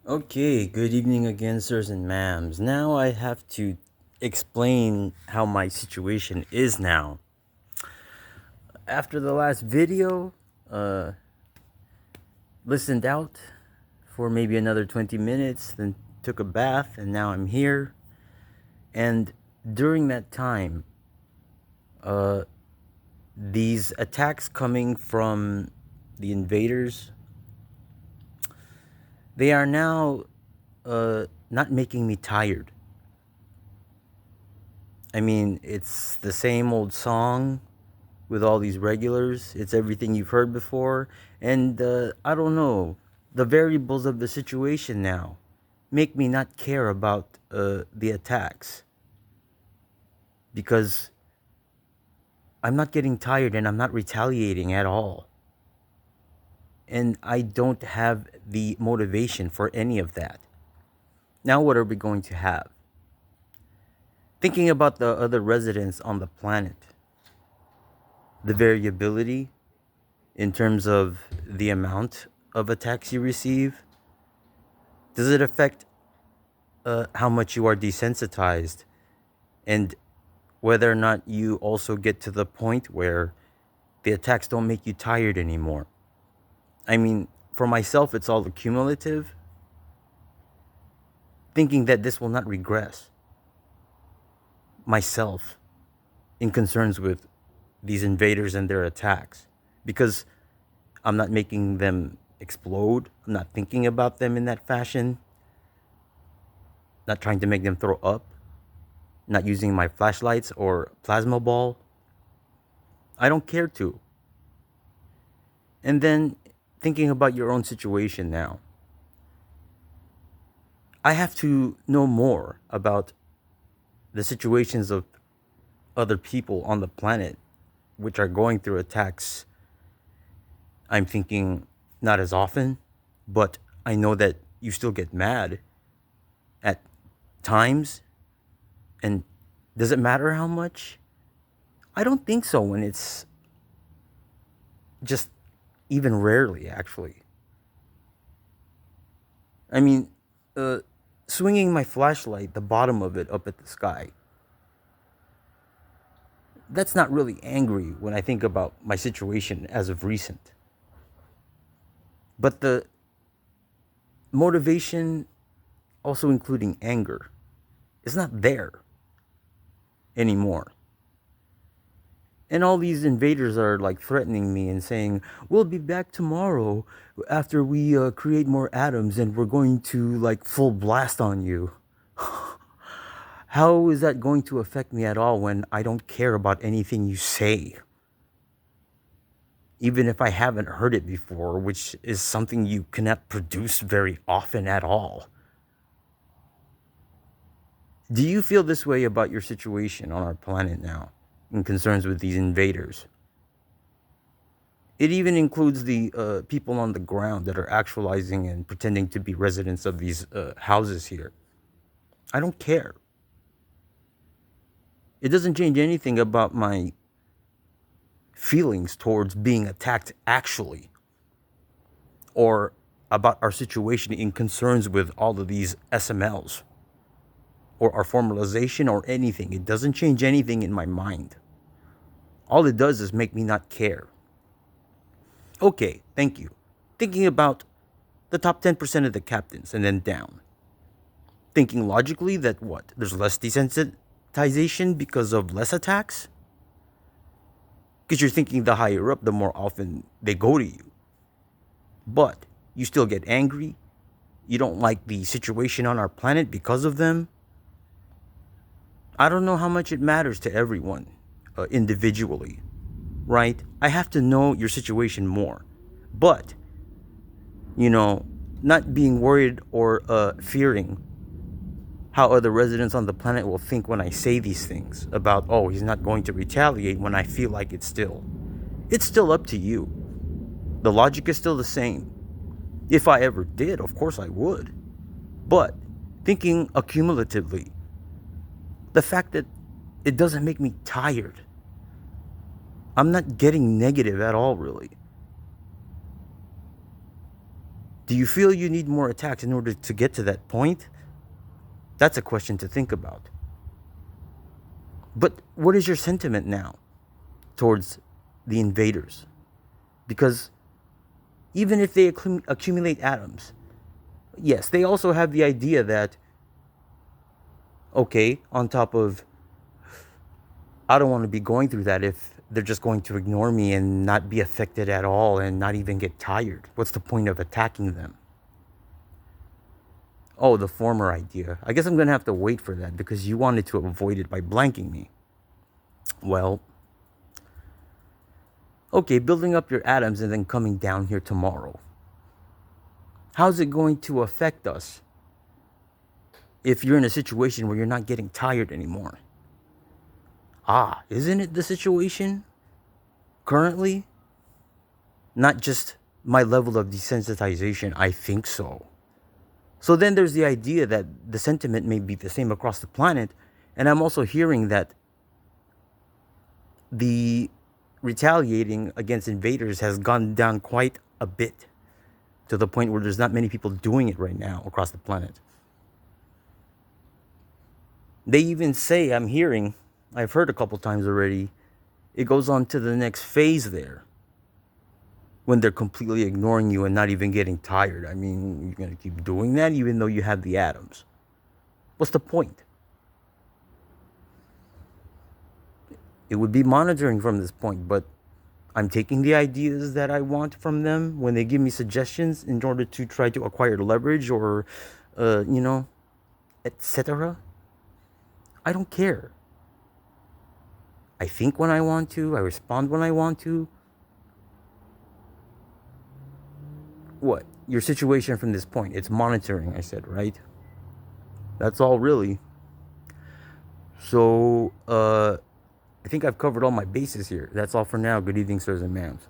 Okay, good evening again, sirs and ma'ams. Now I have to explain how my situation is now. After the last video, uh, listened out for maybe another 20 minutes, then took a bath, and now I'm here. And during that time, uh, these attacks coming from the invaders, they are now not making me tired. I mean, it's the same old song with all these regulars. It's everything you've heard before. And I don't know, the variables of the situation now make me not care about the attacks because I'm not getting tired and I'm not retaliating at all. And I don't have the motivation for any of that. Now, what are we going to have? Thinking about the other residents on the planet, the variability in terms of the amount of attacks you receive, does it affect how much you are desensitized and whether or not you also get to the point where the attacks don't make you tired anymore? I mean, for myself, it's all accumulative, thinking that this will not regress myself in concerns with these invaders and their attacks because I'm not making them explode. I'm not thinking about them in that fashion, not trying to make them throw up, not using my flashlights or plasma ball. I don't care to. And then thinking about your own situation now, I have to know more about the situations of other people on the planet which are going through attacks. I'm thinking not as often, but I know that you still get mad at times. And does it matter how much? I don't think so when it's just even rarely, actually. I mean, uh, swinging my flashlight, the bottom of it up at the sky, that's not really angry when I think about my situation as of recent. But the motivation, also including anger, is not there anymore. And all these invaders are like threatening me and saying, we'll be back tomorrow after we create more atoms and we're going to like full blast on you. How is that going to affect me at all when I don't care about anything you say? Even if I haven't heard it before, which is something you cannot produce very often at all. Do you feel this way about your situation on our planet now in concerns with these invaders? It even includes the people on the ground that are actualizing and pretending to be residents of these houses here. I don't care. It doesn't change anything about my feelings towards being attacked actually, or about our situation in concerns with all of these SMLs, or our formalization, or anything. It doesn't change anything in my mind. All it does is make me not care. Okay, thank you. Thinking about the top 10% of the captains and then down. Thinking logically that what? There's less desensitization because of less attacks? Because you're thinking the higher up, the more often they go to you. But you still get angry. You don't like the situation on our planet because of them. I don't know how much it matters to everyone individually, right? I have to know your situation more. But, you know, not being worried or fearing how other residents on the planet will think when I say these things about, oh, he's not going to retaliate when I feel like it's still up to you. The logic is still the same. If I ever did, of course I would. But thinking accumulatively, the fact that it doesn't make me tired, I'm not getting negative at all, really. Do you feel you need more attacks in order to get to that point? That's a question to think about. But what is your sentiment now towards the invaders? Because even if they accumulate atoms, yes, they also have the idea that, okay, on top of, I don't want to be going through that if they're just going to ignore me and not be affected at all and not even get tired. What's the point of attacking them? Oh, the former idea. I guess I'm going to have to wait for that because you wanted to avoid it by blanking me. Well, okay, building up your atoms and then coming down here tomorrow. How's it going to affect us if you're in a situation where you're not getting tired anymore? Isn't it the situation currently? Not just my level of desensitization. I think so. So then there's the idea that the sentiment may be the same across the planet. And I'm also hearing that the retaliating against invaders has gone down quite a bit, to the point where there's not many people doing it right now across the planet. They even say, I've heard a couple times already, it goes on to the next phase there, when they're completely ignoring you and not even getting tired. I mean, you're going to keep doing that even though you have the atoms. What's the point? It would be monitoring from this point, but I'm taking the ideas that I want from them when they give me suggestions in order to try to acquire leverage or, etc. I don't care. I think when I want to, I respond when I want to. What? Your situation from this point, it's monitoring, I said, right? That's all really. So, I think I've covered all my bases here. That's all for now. Good evening, sirs and ma'ams.